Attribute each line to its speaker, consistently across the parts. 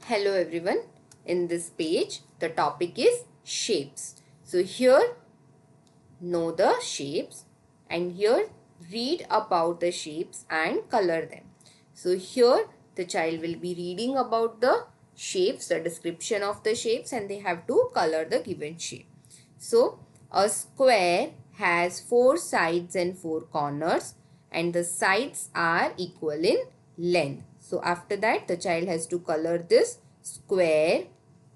Speaker 1: Hello everyone. In this page, the topic is shapes. So here, know the shapes and here read about the shapes and color them. So here, the child will be reading about the shapes, the description of the shapes, and they have to color the given shape. So a square has 4 sides and 4 corners and the sides are equal in length. So after that, the child has to color this square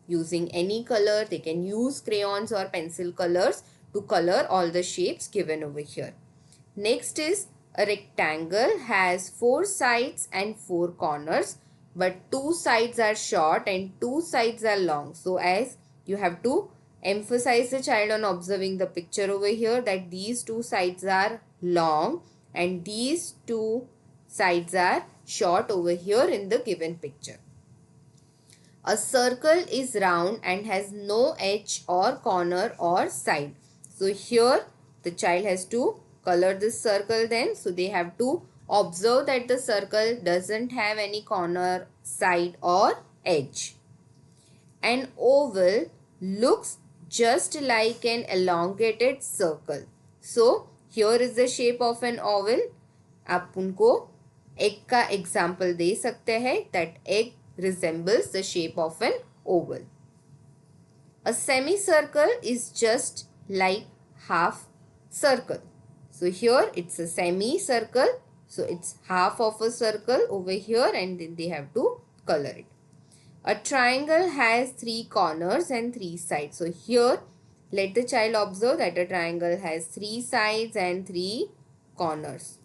Speaker 1: using any color. They can use crayons or pencil colors to color all the shapes given over here. Next is a rectangle has 4 sides and 4 corners, but 2 sides are short and 2 sides are long. So as you have to emphasize the child on observing the picture over here that these 2 sides are long and these 2 sides are short over here in the given picture. A circle is round and has no edge or corner or side. So here the child has to color this circle then. So they have to observe that the circle doesn't have any corner, side or edge. An oval looks just like an elongated circle. So here is the shape of an oval. आप उनको egg का example दे सकते हैं that egg resembles the shape of an oval. A semicircle is just like half circle. So here it's a semicircle. So it's half of a circle over here and then they have to color it. A triangle has 3 corners and 3 sides. So here let the child observe that a triangle has 3 sides and 3 corners.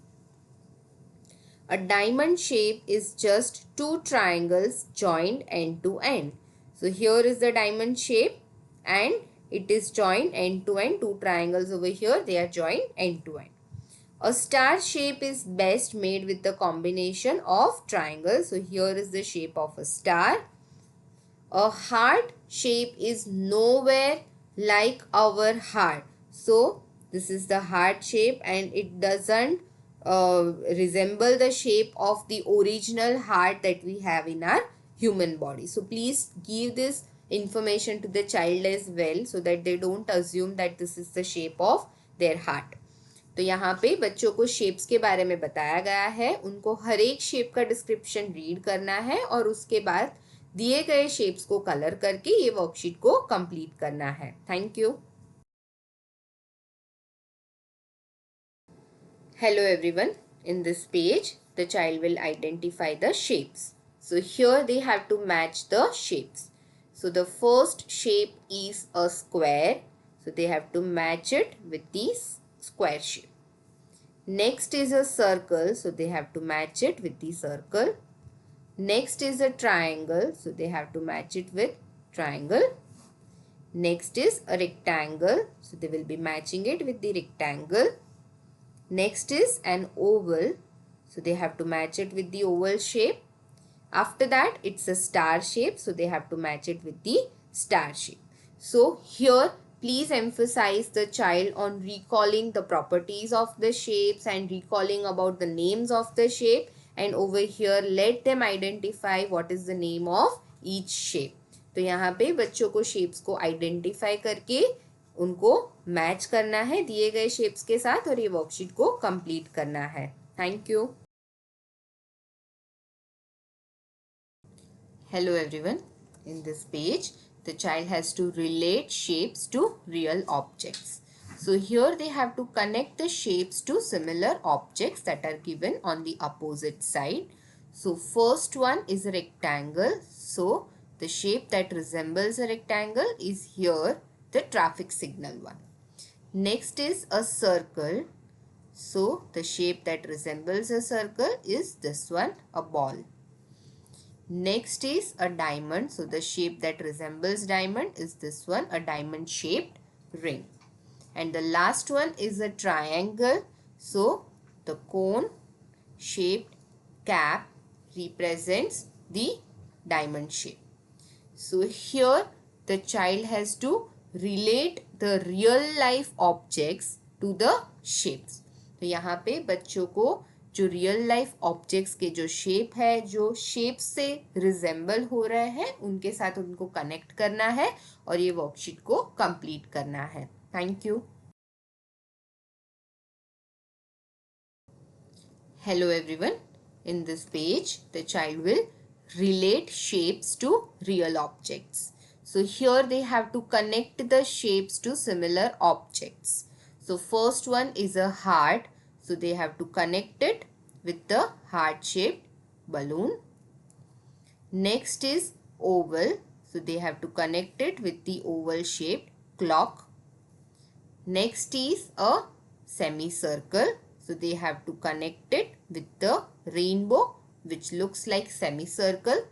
Speaker 1: A diamond shape is just 2 triangles joined end to end. So here is the diamond shape and it is joined end to end. 2 triangles over here, they are joined end to end. A star shape is best made with the combination of triangles. So here is the shape of a star. A heart shape is nowhere like our heart. So this is the heart shape and it doesn't resemble the shape of the original heart that we have in our human body. So please give this information to the child as well so that they don't assume that this is the shape of their heart. तो यहाँ पे बच्चों को shapes के बारे में बताया गया है. उनको हर एक शेप का डिस्क्रिप्शन रीड करना है और उसके बाद दिए गए शेप्स को कलर करके ये वर्कशीट को कंप्लीट करना है. Thank you. Hello everyone. In this page, the child will identify the shapes. So here they have to match the shapes. So the first shape is a square. So they have to match it with the square shape. Next is a circle. So they have to match it with the circle. Next is a triangle. So they have to match it with triangle. Next is a rectangle. So they will be matching it with the rectangle. Next is an oval. So they have to match it with the oval shape. After that, it's a star shape. So they have to match it with the star shape. So here, please emphasize the child on recalling the properties of the shapes and recalling about the names of the shape. And over here, let them identify what is the name of each shape. तो यहाँ पे बच्चों को shapes को identify करके उनको match करना है दिए गए शेप्स के साथ और ये वर्कशीट को कंप्लीट करना है. Thank you. Hello everyone. In this page the child has to relate shapes to real objects. So here they have to connect the shapes to similar objects that are given on the opposite side. So first one is a rectangle. So the shape that resembles a rectangle is here the traffic signal one. Next is a circle. So the shape that resembles a circle is this one, a ball. Next is a diamond. So the shape that resembles diamond is this one, a diamond shaped ring. And the last one is a triangle. So the cone shaped cap represents the diamond shape. So here the child has to relate the real life objects to the shapes. तो यहाँ पे बच्चों को जो real life objects के जो shape है, जो शेप से रिजेंबल हो रहे हैं, उनके साथ उनको कनेक्ट करना है और ये वर्कशीट को कंप्लीट करना है. Thank you. Hello everyone. In this page, the child will relate shapes to real objects. So here they have to connect the shapes to similar objects. So first one is a heart. So they have to connect it with the heart-shaped balloon. Next is oval. So they have to connect it with the oval-shaped clock. Next is a semicircle. So they have to connect it with the rainbow, which looks like semicircle.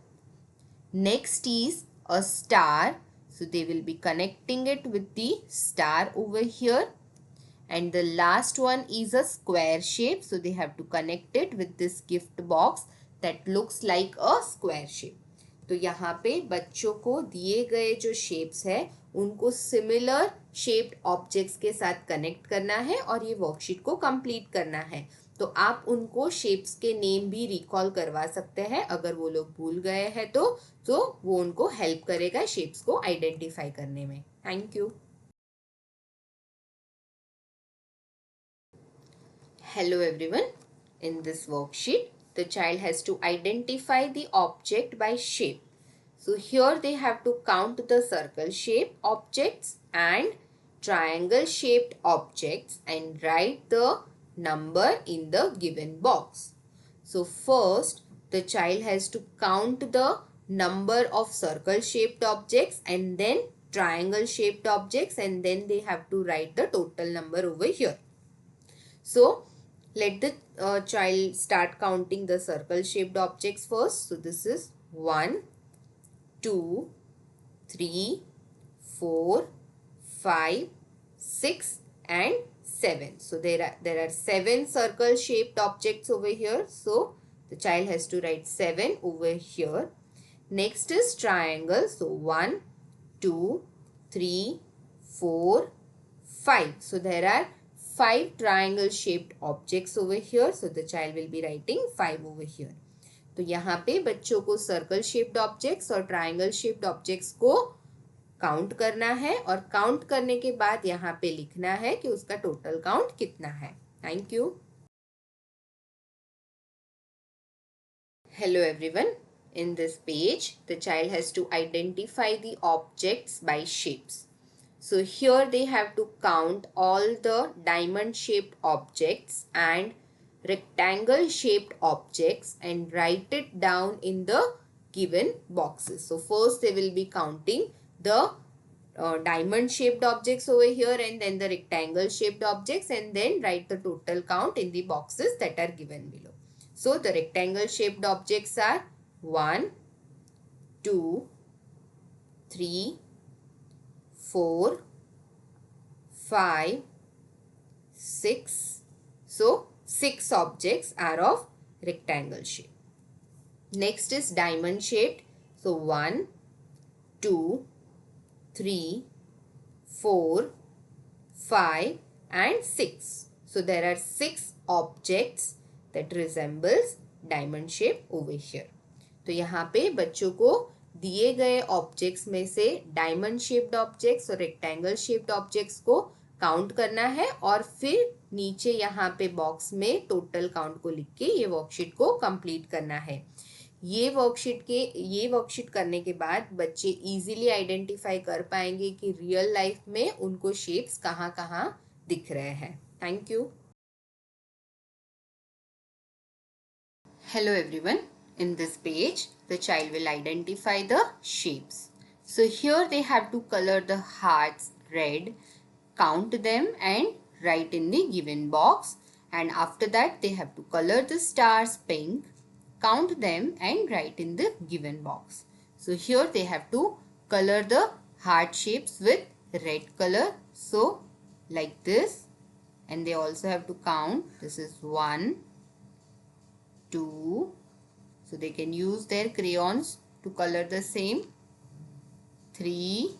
Speaker 1: Next is a star. So they will be connecting it with the star over here. And the last one is a square shape. So they have to connect it with this gift box that looks like a square shape. तो यहाँ पे बच्चों को दिए गए जो shapes है उनको सिमिलर शेप्ड ऑब्जेक्ट्स के साथ कनेक्ट करना है और ये वर्कशीट को कंप्लीट करना है. तो आप उनको शेप्स के नेम भी रिकॉल करवा सकते हैं अगर वो लोग भूल गए हैं तो वो उनको हेल्प करेगा शेप्स को आइडेंटिफाई करने में. Thank you. Hello everyone. In this worksheet, the child has to identify the object by shape. So here they have to count the circle shaped objects and triangle shaped objects and write the number in the given box. So first the child has to count the number of circle shaped objects and then triangle shaped objects, and then they have to write the total number over here. So let the child start counting the circle shaped objects first. So this is 1, 2, 3, 4, 5, 6 and 7. So there are 7 circle shaped objects over here. So the child has to write 7 over here. Next is triangle. So 1, 2, 3, 4, 5. So there are 5 triangle shaped objects over here. So the child will be writing 5 over here. तो यहाँ पे बच्चों को circle shaped objects और triangle shaped objects को count करना है और काउंट करने के बाद यहाँ पे लिखना है कि उसका टोटल काउंट कितना है. Thank you. Hello everyone. In this page, the child has to identify the objects by shapes. So here they have to count all the diamond shaped objects and rectangle shaped objects and write it down in the given boxes. So first they will be counting the diamond shaped objects over here and then the rectangle shaped objects, and then write the total count in the boxes that are given below. So the rectangle shaped objects are 1, 2, 3, 4, 5, 6. So 6 objects are of rectangle shape. Next is diamond shaped. So 1, 2, 3, 4, 5 and 6. So there are 6 objects that resembles diamond shape over here. तो यहाँ पे बच्चों को दिए गए objects में से diamond shaped objects और रेक्टेंगल शेप्ड ऑब्जेक्ट्स को काउंट करना है और फिर नीचे यहाँ पे बॉक्स में टोटल काउंट को लिख के ये वर्कशीट को कंप्लीट करना है. ये वर्कशीट करने के बाद बच्चे इजीली आइडेंटिफाई कर पाएंगे कि रियल लाइफ में उनको शेप्स कहाँ कहाँ दिख रहे हैं. Thank you. Hello everyone. In this page, the child will identify the shapes. So here they have to color the hearts red, count them and write in the given box. And after that they have to color the stars pink, count them and write in the given box. So here they have to color the heart shapes with red color. So like this, and they also have to count. This is 1, 2, so they can use their crayons to color the same. 3,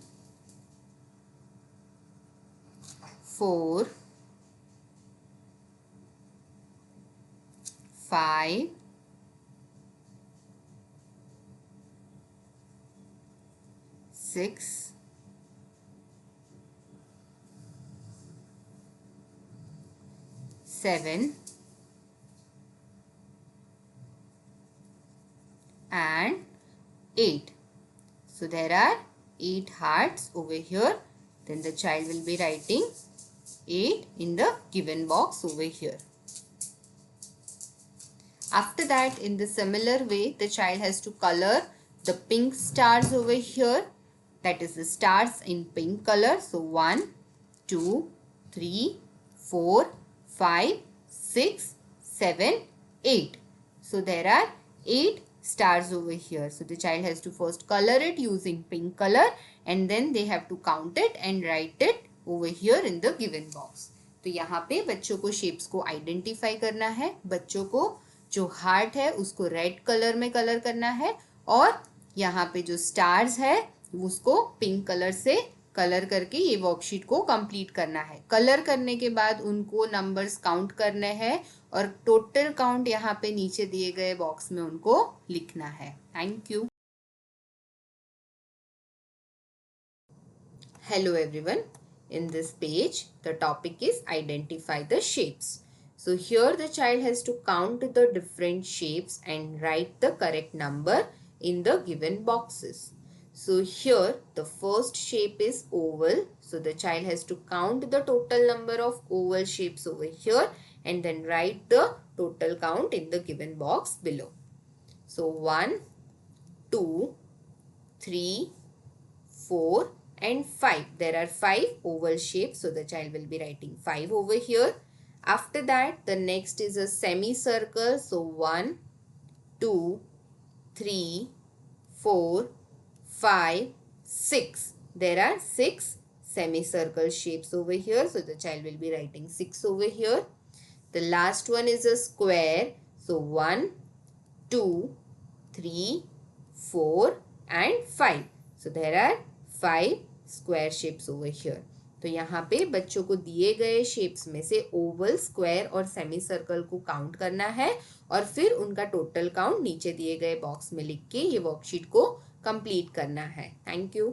Speaker 1: 4, 5, 6, 7 and 8. So there are 8 hearts over here. Then the child will be writing 8 in the given box over here. After that, in the similar way, the child has to color the pink stars over here. That is the stars in pink color. So 1, 2, 3, 4, 5, 6, 7, 8. So there are 8 stars over here. So the child has to first color it using pink color and then they have to count it and write it over here in the given box. तो यहाँ पे बच्चों को shapes को identify करना है. बच्चों को जो हार्ट है उसको रेड कलर में कलर करना है और यहाँ पे जो स्टार्स है उसको पिंक कलर से कलर करके ये वर्कशीट को कंप्लीट करना है. कलर करने के बाद उनको नंबर्स काउंट करने हैं और टोटल काउंट यहाँ पे नीचे दिए गए बॉक्स में उनको लिखना है. Thank you. Hello everyone. In this page, the topic is identify the shapes. So here the child has to count the different shapes and write the correct number in the given boxes. So here the first shape is oval. So the child has to count the total number of oval shapes over here and then write the total count in the given box below. So 1, 2, 3, 4 and 5. There are 5 oval shapes. So the child will be writing 5 over here. After that, the next is a semicircle. So 1, 2, 3, 4, 5, 6. There are 6 semicircle shapes over here. So the child will be writing 6 over here. The last one is a square. So 1, 2, 3, 4 and 5. So there are 5 square shapes over here. तो यहाँ पे बच्चों को दिए गए shapes में से Oval, square और सेमी सर्कल को काउंट करना है और फिर उनका टोटल काउंट नीचे दिए गए बॉक्स में लिख के ये वर्कशीट को कंप्लीट करना है. Thank you.